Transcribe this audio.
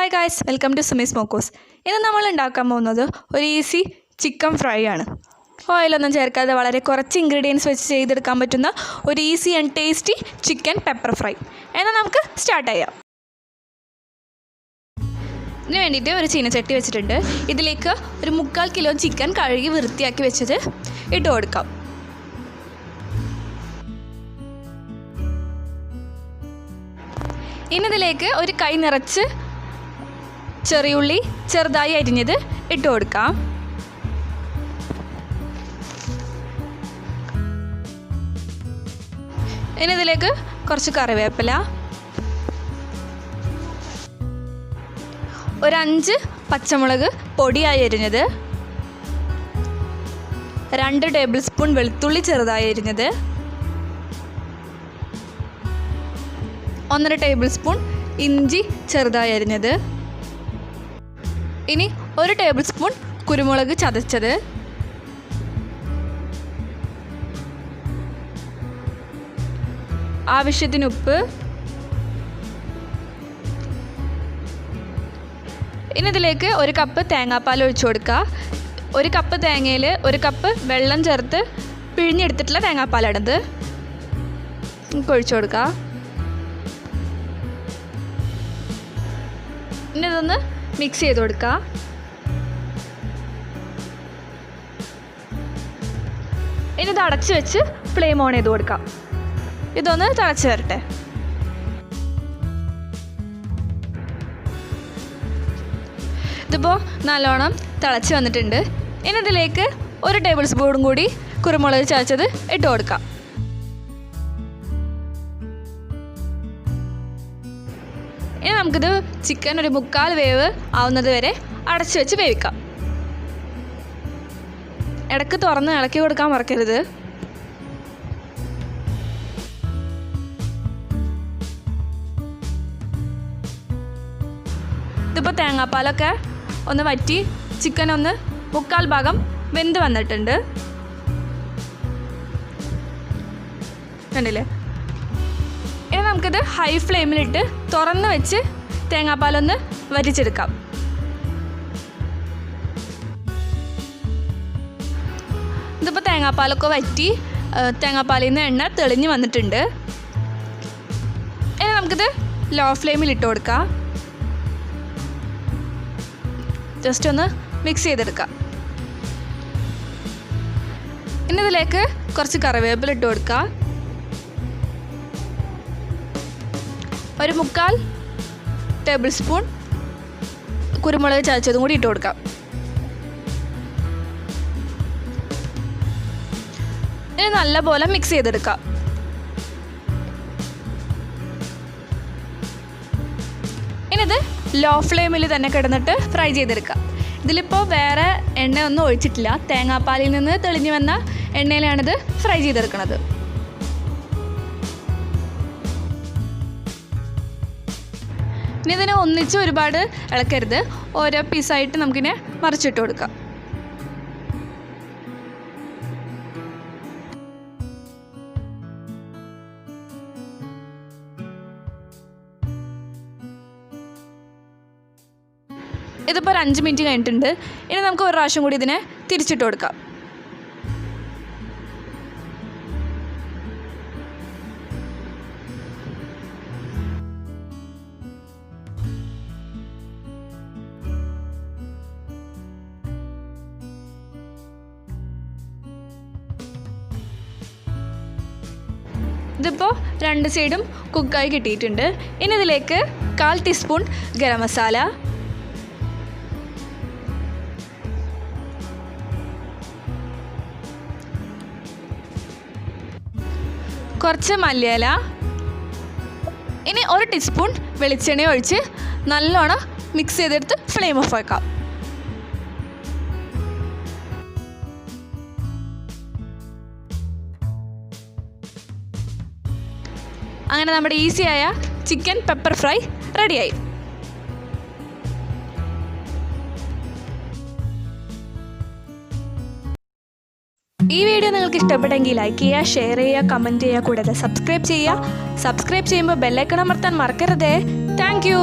Hi guys, welcome to Sumi's മോക്കോസ്. ഇന്ന് നമ്മൾ ഉണ്ടാക്കാൻ പോകുന്നത് ഒരു ഈസി ചിക്കൻ ഫ്രൈ ആണ്. ഓയിലൊന്നും ചേർക്കാതെ വളരെ കുറച്ച് ഇൻഗ്രീഡിയൻസ് വെച്ച് ചെയ്തെടുക്കാൻ പറ്റുന്ന ഒരു easy and tasty chicken pepper fry. എന്നാൽ നമുക്ക് സ്റ്റാർട്ട് ചെയ്യാം. ഇതിന് വേണ്ടിയിട്ട് ഒരു ചീനച്ചട്ടി വെച്ചിട്ടുണ്ട്. ഇതിലേക്ക് ഒരു 3/4 കിലോ ചിക്കൻ കഴുകി വൃത്തിയാക്കി വെച്ചത് ഇട്ട് കൊടുക്കാം. ഇനി ഇതിലേക്ക് ഒരു കൈ നിറച്ച് ചെറിയുള്ളി ചെറുതായി അരിഞ്ഞത് ഇട്ട് കൊടുക്കാം. ഇനി ഇതിലേക്ക് കുറച്ച് കറിവേപ്പില, ഒരു 5 പച്ചമുളക് പൊടിയായി അരിഞ്ഞത്, 2 ടേബിൾ സ്പൂൺ വെളുത്തുള്ളി ചെറുതായി അരിഞ്ഞത്, 1.5 ടേബിൾ സ്പൂൺ ഇഞ്ചി ചെറുതായി അരിഞ്ഞത്, ഇനി 1 ടേബിൾ സ്പൂൺ കുരുമുളക് ചതച്ചത്, ആവശ്യത്തിന് ഉപ്പ്, ഇനി ഇതിലേക്ക് 1 കപ്പ് തേങ്ങാപ്പാൽ ഒഴിച്ചു കൊടുക്കുക. 1 കപ്പ് തേങ്ങയിൽ 1 കപ്പ് വെള്ളം ചേർത്ത് പിഴിഞ്ഞെടുത്തിട്ടുള്ള തേങ്ങാപ്പാലാണിത്. ഒഴിച്ചു കൊടുക്കുക. ഇനി ഇതൊന്ന് മിക്സ് ചെയ്ത് കൊടുക്കുക. ഇനി ഇത് അടച്ച് വെച്ച് ഫ്ലെയിം ഓൺ ചെയ്ത് കൊടുക്കാം. ഇതൊന്ന് തിളച്ച് വരട്ടെ. ഇതിപ്പോൾ നല്ലോണം തിളച്ച് വന്നിട്ടുണ്ട്. ഇനി ഇതിലേക്ക് 1 ടേബിൾ സ്പൂണും കൂടി കുരുമുളക് ചതച്ചത് ഇട്ട് കൊടുക്കാം. ഇനി നമുക്കിത് ചിക്കൻ ഒരു 3/4 വേവ് ആവുന്നത് വരെ അടച്ചു വെച്ച് വേവിക്കാം. ഇടയ്ക്ക് തുറന്ന് ഇളക്കി കൊടുക്കാൻ മറക്കരുത്. ഇതിപ്പോൾ തേങ്ങാപ്പാലൊക്കെ ഒന്ന് വറ്റി ചിക്കൻ ഒന്ന് 3/4 ഭാഗം വെന്ത് വന്നിട്ടുണ്ട്. കണ്ടില്ലേ? ഇനി നമുക്കിത് ഹൈ ഫ്ലെയിമിലിട്ട് തുറന്ന് വെച്ച് തേങ്ങാപ്പാലൊന്ന് വറ്റിച്ചെടുക്കാം. ഇതിപ്പോൾ തേങ്ങാപ്പാലൊക്കെ വറ്റി തേങ്ങാപ്പാലിൽ നിന്ന് എണ്ണ തെളിഞ്ഞ് വന്നിട്ടുണ്ട്. ഇനി നമുക്കിത് ലോ ഫ്ലെയിമിൽ ഇട്ട് കൊടുക്കാം. ജസ്റ്റ് ഒന്ന് മിക്സ് ചെയ്തെടുക്കാം. ഇനി ഇതിലേക്ക് കുറച്ച് കറിവേപ്പില ഇട്ട് കൊടുക്കുക. ഒരു 3/4 ടേബിൾ സ്പൂൺ കുരുമുളക് ചതച്ചതും കൂടി ഇട്ട് കൊടുക്കാം. ഇനി നല്ലപോലെ മിക്സ് ചെയ്തെടുക്കാം. ഇനിത് ലോ ഫ്ലെയിമിൽ തന്നെ കിടന്നിട്ട് ഫ്രൈ ചെയ്തെടുക്കാം. ഇതിലിപ്പോൾ വേറെ എണ്ണ ഒന്നും ഒഴിച്ചിട്ടില്ല. തേങ്ങാപ്പാലിൽ നിന്ന് തെളിഞ്ഞു വന്ന എണ്ണയിലാണിത് ഫ്രൈ ചെയ്തെടുക്കുന്നത്. ഇനി ഇതിനെ ഒന്നിച്ച് ഒരുപാട് ഇളക്കരുത്. ഓരോ പീസായിട്ട് നമുക്കിനെ മറിച്ചിട്ട് കൊടുക്കാം. ഇതിപ്പോൾ ഒരു 5 മിനിറ്റ് കഴിഞ്ഞിട്ടുണ്ട്. ഇനി നമുക്ക് ഒരു പ്രാവശ്യം കൂടി ഇതിനെ തിരിച്ചിട്ട് കൊടുക്കാം. ഇതിപ്പോൾ 2 സൈഡും കുക്കായി കിട്ടിയിട്ടുണ്ട്. ഇനി ഇതിലേക്ക് 1/4 ടീസ്പൂൺ ഗരം മസാല, കുറച്ച് മല്ലിയില, ഇനി 1 ടീസ്പൂൺ വെളിച്ചെണ്ണ ഒഴിച്ച് നല്ലോണം മിക്സ് ചെയ്തെടുത്ത് ഫ്ലെയിം ഓഫ് ആക്കാം. അങ്ങനെ നമ്മുടെ ഈസിയായ ചിക്കൻ പെപ്പർ ഫ്രൈ റെഡിയായി. ഈ വീഡിയോ നിങ്ങൾക്ക് ഇഷ്ടപ്പെട്ടെങ്കിൽ ലൈക്ക് ചെയ്യുക, ഷെയർ ചെയ്യുക, കമൻറ്റ് ചെയ്യുക, കൂടാതെ സബ്സ്ക്രൈബ് ചെയ്യുക. സബ്സ്ക്രൈബ് ചെയ്യുമ്പോൾ ബെല്ലൈക്കൺ അമർത്താൻ മറക്കരുതേ. Thank you.